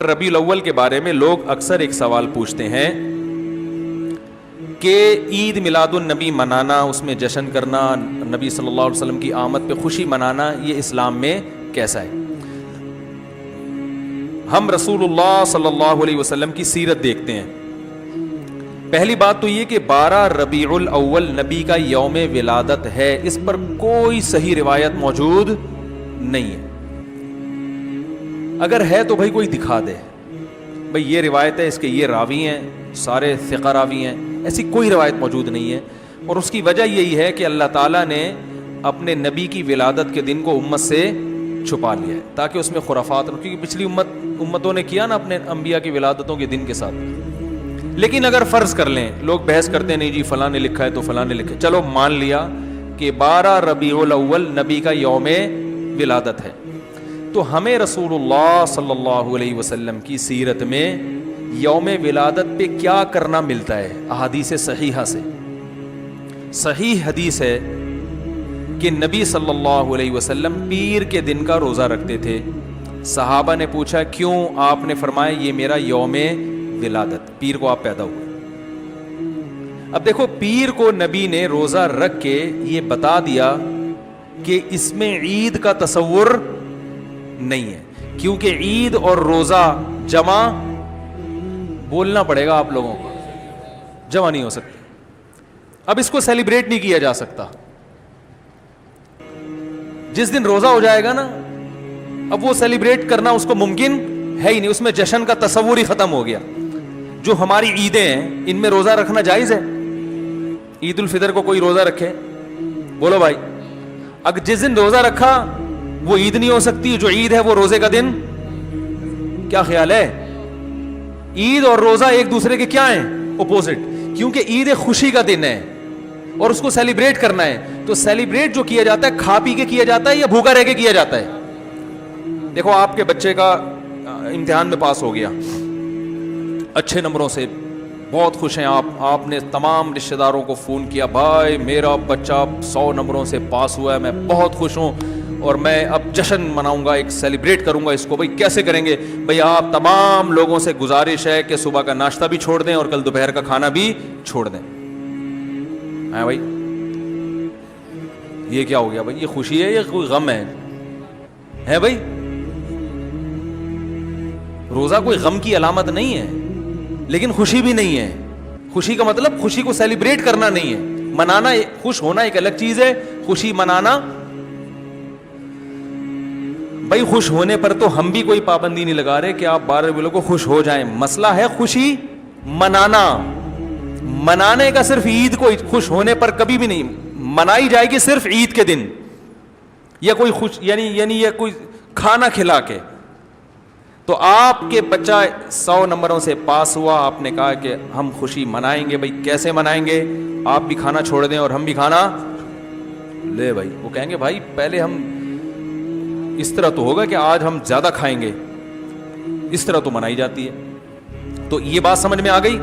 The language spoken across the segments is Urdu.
ربیع الاول کے بارے میں لوگ اکثر ایک سوال پوچھتے ہیں کہ عید میلاد النبی منانا، اس میں جشن کرنا، نبی صلی اللہ علیہ وسلم کی آمد پہ خوشی منانا، یہ اسلام میں کیسا ہے؟ ہم رسول اللہ صلی اللہ علیہ وسلم کی سیرت دیکھتے ہیں۔ پہلی بات تو یہ کہ 12 ربیع الاول نبی کا یوم ولادت ہے، اس پر کوئی صحیح روایت موجود نہیں ہے۔ اگر ہے تو بھائی کوئی دکھا دے، بھائی یہ روایت ہے، اس کے یہ راوی ہیں، سارے ثقہ راوی ہیں، ایسی کوئی روایت موجود نہیں ہے۔ اور اس کی وجہ یہی ہے کہ اللہ تعالیٰ نے اپنے نبی کی ولادت کے دن کو امت سے چھپا لیا ہے تاکہ اس میں خرافات، کیونکہ پچھلی امتوں نے کیا نا اپنے انبیاء کی ولادتوں کے دن کے ساتھ۔ لیکن اگر فرض کر لیں، لوگ بحث کرتے ہیں نہیں جی فلاں نے لکھا ہے تو فلاں نے لکھا ہے، چلو مان لیا کہ 12 ربیع الاول نبی کا یوم ولادت ہے، تو ہمیں رسول اللہ صلی اللہ علیہ وسلم کی سیرت میں یوم ولادت پہ کیا کرنا ملتا ہے؟ احادیث صحیحہ سے صحیح حدیث ہے کہ نبی صلی اللہ علیہ وسلم پیر کے دن کا روزہ رکھتے تھے۔ صحابہ نے پوچھا کیوں؟ آپ نے فرمایا یہ میرا یوم ولادت، پیر کو آپ پیدا ہوئے۔ اب دیکھو، پیر کو نبی نے روزہ رکھ کے یہ بتا دیا کہ اس میں عید کا تصور نہیں ہے، کیونکہ عید اور روزہ جمع بولنا پڑے گا آپ لوگوں کو، جمع نہیں ہو سکتے۔ اب اس کو سیلیبریٹ نہیں کیا جا سکتا۔ جس دن روزہ ہو جائے گا نا، اب وہ سیلیبریٹ کرنا اس کو ممکن ہے ہی نہیں، اس میں جشن کا تصور ہی ختم ہو گیا۔ جو ہماری عیدیں ہیں ان میں روزہ رکھنا جائز ہے؟ عید الفطر کو کوئی روزہ رکھے؟ بولو بھائی، اگر جس دن روزہ رکھا وہ عید نہیں ہو سکتی، جو عید ہے وہ روزے کا دن؟ کیا خیال ہے؟ عید اور روزہ ایک دوسرے کے کیا ہیں؟ اپوزٹ، کیونکہ عید ایک خوشی کا دن ہے اور اس کو سیلیبریٹ کرنا ہے۔ تو سیلیبریٹ جو کیا جاتا ہے کھا پی کے کیا جاتا ہے یا بھوکا رہ کے کیا جاتا ہے؟ دیکھو، آپ کے بچے کا امتحان میں پاس ہو گیا اچھے نمبروں سے، بہت خوش ہیں آپ نے تمام رشتہ داروں کو فون کیا، بھائی میرا بچہ 100 نمبروں سے پاس ہوا ہے، میں بہت خوش ہوں اور میں اب جشن مناؤں گا، ایک سیلیبریٹ کروں گا اس کو۔ بھائی کیسے کریں گے؟ بھائی آپ تمام لوگوں سے گزارش ہے کہ صبح کا ناشتہ بھی چھوڑ دیں اور کل دوپہر کا کھانا بھی چھوڑ دیں۔ ہاں بھائی، یہ کیا ہو گیا بھائی؟ یہ خوشی ہے یا کوئی غم ہے بھائی؟ روزہ کوئی غم کی علامت نہیں ہے، لیکن خوشی بھی نہیں ہے۔ خوشی کا مطلب خوشی کو سیلیبریٹ کرنا نہیں ہے، منانا۔ خوش ہونا ایک الگ چیز ہے، خوشی منانا۔ بھائی خوش ہونے پر تو ہم بھی کوئی پابندی نہیں لگا رہے کہ آپ 12 ربیع کو خوش ہو جائیں، مسئلہ ہے خوشی منانا۔ منانے کا صرف عید کو خوش ہونے پر کبھی بھی نہیں منائی جائے گی، صرف عید کے دن، یا کوئی خوش یعنی یا کوئی کھانا کھلا کے۔ تو آپ کے بچہ 100 نمبروں سے پاس ہوا، آپ نے کہا کہ ہم خوشی منائیں گے۔ بھائی کیسے منائیں گے؟ آپ بھی کھانا چھوڑ دیں اور ہم بھی کھانا لے۔ بھائی وہ کہیں گے بھائی پہلے ہم اس طرح تو ہوگا کہ آج ہم زیادہ کھائیں گے، اس طرح تو منائی جاتی ہے۔ تو یہ بات سمجھ میں آ گئی۔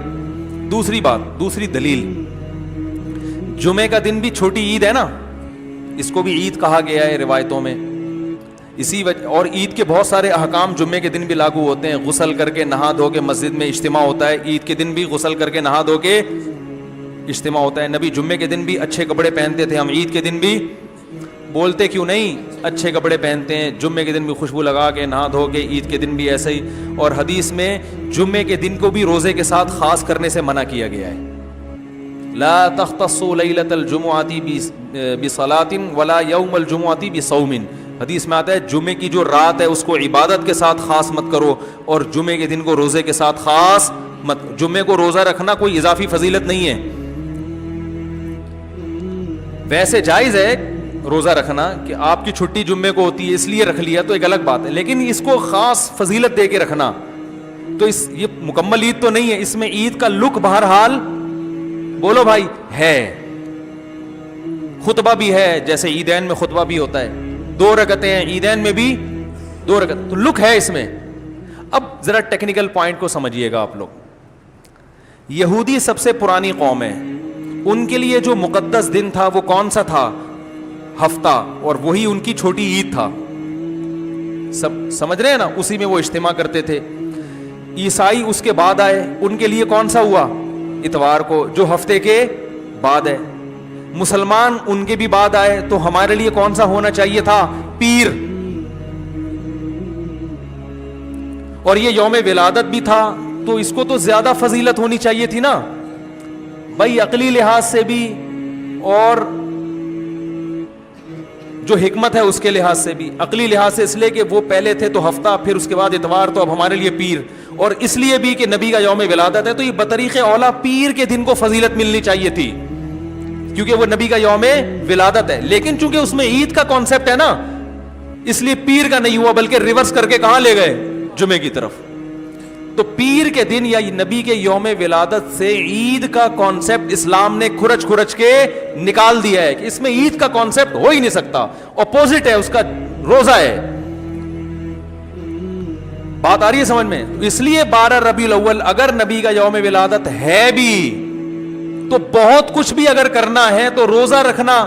دوسری بات، دوسری دلیل، جمعے کا دن بھی چھوٹی عید ہے نا، اس کو بھی عید کہا گیا ہے روایتوں میں، اسی وجہ۔ اور عید کے بہت سارے احکام جمعے کے دن بھی لاگو ہوتے ہیں۔ غسل کر کے نہا دھو کے مسجد میں اجتماع ہوتا ہے، عید کے دن بھی غسل کر کے نہا دھو کے اجتماع ہوتا ہے۔ نبی جمعے کے دن بھی اچھے کپڑے پہنتے تھے، ہم عید کے دن بھی بولتے کیوں نہیں اچھے کپڑے پہنتے ہیں؟ جمعے کے دن بھی خوشبو لگا کے نہا دھو کے، عید کے دن بھی ایسے ہی۔ اور حدیث میں جمعے کے دن کو بھی روزے کے ساتھ خاص کرنے سے منع کیا گیا ہے۔ لا تختصوا لیلۃ الجمعۃ بصلاۃ ولا یوم الجمعۃ بصوم۔ حدیث میں آتا ہے جمعے کی جو رات ہے اس کو عبادت کے ساتھ خاص مت کرو، اور جمعے کے دن کو روزے کے ساتھ خاص مت۔ جمعے کو روزہ رکھنا کوئی اضافی فضیلت نہیں ہے، ویسے جائز ہے روزہ رکھنا کہ آپ کی چھٹی جمعے کو ہوتی ہے اس لیے رکھ لیا تو ایک الگ بات ہے، لیکن اس کو خاص فضیلت دے کے رکھنا تو یہ مکمل عید تو نہیں ہے۔ اس میں عید کا لک بہرحال بولو بھائی ہے، خطبہ بھی ہے، جیسے عیدین میں خطبہ بھی ہوتا ہے، 2 رکعتیں ہیں عیدین میں بھی 2 رکعت، تو لک ہے اس میں۔ اب ذرا ٹیکنیکل پوائنٹ کو سمجھیے گا آپ لوگ۔ یہودی سب سے پرانی قوم ہے، ان کے لیے جو مقدس دن تھا وہ کون سا تھا؟ ہفتہ، اور وہی ان کی چھوٹی عید تھا۔ سب سمجھ رہے ہیں نا؟ اسی میں وہ اجتماع کرتے تھے۔ عیسائی اس کے بعد آئے, ان کے لیے کون سا ہوا؟ اتوار کو, جو ہفتے کے بعد ہے. مسلمان ان کے بھی بعد آئے, تو ہمارے لیے کون سا ہونا چاہیے تھا؟ پیر. اور یہ یوم ولادت بھی تھا, تو اس کو تو زیادہ فضیلت ہونی چاہیے تھی نا بھائی, عقلی لحاظ سے بھی اور جو حکمت ہے اس کے لحاظ سے بھی. عقلی لحاظ سے اس لیے کہ وہ پہلے تھے تو ہفتہ, پھر اس کے بعد اتوار, تو اب ہمارے لیے پیر. اور اس لیے بھی کہ نبی کا یوم ولادت ہے, تو یہ بطریق اولا پیر کے دن کو فضیلت ملنی چاہیے تھی, کیونکہ وہ نبی کا یوم ولادت ہے. لیکن چونکہ اس میں عید کا کانسیپٹ ہے نا, اس لیے پیر کا نہیں ہوا, بلکہ ریورس کر کے کہاں لے گئے؟ جمعے کی طرف. تو پیر کے دن یا نبی کے یوم ولادت سے عید کا کانسیپٹ اسلام نے کھرچ کھرچ کے نکال دیا ہے کہ اس میں عید کا کانسیپٹ ہو ہی نہیں سکتا, اپوزٹ ہے اس کا, روزہ ہے. بات آ رہی ہے سمجھ میں؟ اس لیے 12 ربیع الاول اگر نبی کا یوم ولادت ہے بھی, تو بہت کچھ بھی اگر کرنا ہے تو روزہ رکھنا,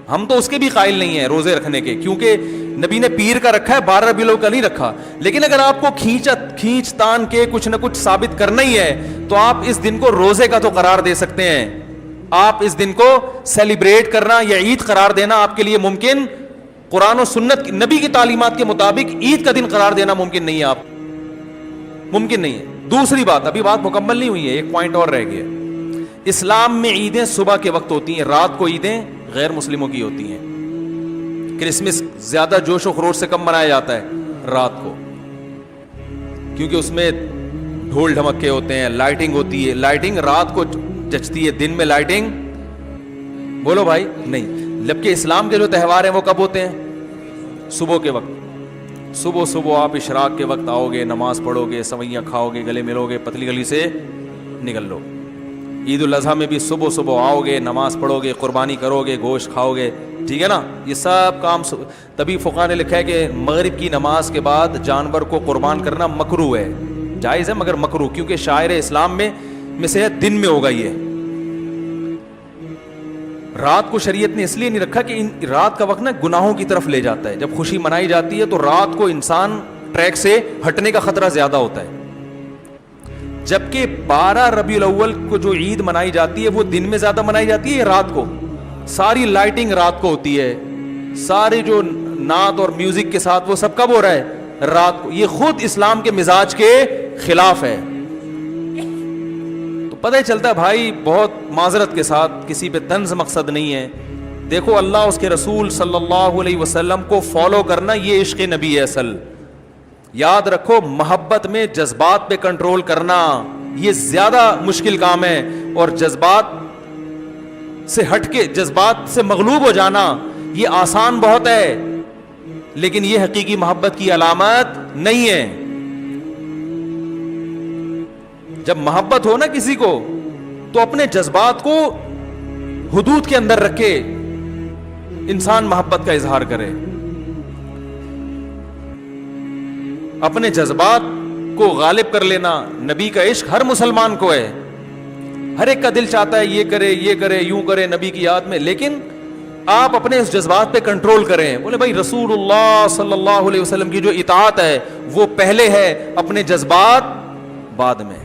ہم تو اس کے بھی قائل نہیں ہیں روزے رکھنے کے, کیونکہ نبی نے پیر کا رکھا ہے, 12 ربیع الاول کا نہیں رکھا. لیکن اگر آپ کو کھینچ تان کے کچھ نہ کچھ ثابت کرنا ہی ہے, تو آپ اس دن کو روزے کا تو قرار دے سکتے ہیں. آپ اس دن کو سیلیبریٹ کرنا یا عید قرار دینا آپ کے لیے ممکن, قرآن و سنت نبی کی تعلیمات کے مطابق عید کا دن قرار دینا ممکن نہیں ہے, آپ ممکن نہیں ہے. دوسری بات, ابھی بات مکمل نہیں ہوئی ہے, ایک پوائنٹ اور رہ گیا. اسلام میں عیدیں صبح کے وقت ہوتی ہیں, رات کو عیدیں غیر مسلموں کی ہوتی ہیں. کرسمس زیادہ جوش و خروش سے کم منایا جاتا ہے رات کو, کیونکہ اس میں ڈھول ڈھمکے ہوتے ہیں, لائٹنگ ہوتی ہے. لائٹنگ رات کو جچتی ہے, دن میں لائٹنگ بولو بھائی نہیں. جبکہ اسلام کے جو تہوار ہیں وہ کب ہوتے ہیں؟ صبح کے وقت. صبح آپ اشراق کے وقت آؤ گے, نماز پڑھو گے, سوئیاں کھاؤ گے, گلے ملو گے, پتلی گلی سے نکل لو. عید الاضحیٰ میں بھی صبح آؤ گے, نماز پڑھو گے, قربانی کرو گے, گوشت کھاؤ گے, ٹھیک ہے نا. یہ سب کام تبھی فقہاء نے لکھا ہے کہ مغرب کی نماز کے بعد جانور کو قربان کرنا مکروہ ہے, جائز ہے مگر مکروہ, کیونکہ شاعر اسلام میں سے دن میں ہوگا. یہ رات کو شریعت نے اس لیے نہیں رکھا کہ رات کا وقت نا گناہوں کی طرف لے جاتا ہے. جب خوشی منائی جاتی ہے تو رات کو انسان ٹریک سے ہٹنے کا خطرہ زیادہ ہوتا ہے. جبکہ 12 ربیع الاول کو جو عید منائی جاتی ہے وہ دن میں زیادہ منائی جاتی ہے, رات کو. ساری لائٹنگ رات کو ہوتی ہے, سارے جو نعت اور میوزک کے ساتھ وہ سب کب ہو رہا ہے؟ رات کو. یہ خود اسلام کے مزاج کے خلاف ہے. تو پتہ چلتا ہے بھائی, بہت معذرت کے ساتھ, کسی پہ طنز مقصد نہیں ہے. دیکھو اللہ اس کے رسول صلی اللہ علیہ وسلم کو فالو کرنا یہ عشق نبی ہے اصل. یاد رکھو, محبت میں جذبات پہ کنٹرول کرنا یہ زیادہ مشکل کام ہے, اور جذبات سے ہٹ کے, جذبات سے مغلوب ہو جانا یہ آسان بہت ہے, لیکن یہ حقیقی محبت کی علامت نہیں ہے. جب محبت ہو نا کسی کو, تو اپنے جذبات کو حدود کے اندر رکھ کے انسان محبت کا اظہار کرے. اپنے جذبات کو غالب کر لینا, نبی کا عشق ہر مسلمان کو ہے, ہر ایک کا دل چاہتا ہے یہ کرے یوں کرے نبی کی یاد میں, لیکن آپ اپنے اس جذبات پہ کنٹرول کریں. بولے بھائی رسول اللہ صلی اللہ علیہ وسلم کی جو اطاعت ہے وہ پہلے ہے, اپنے جذبات بعد میں.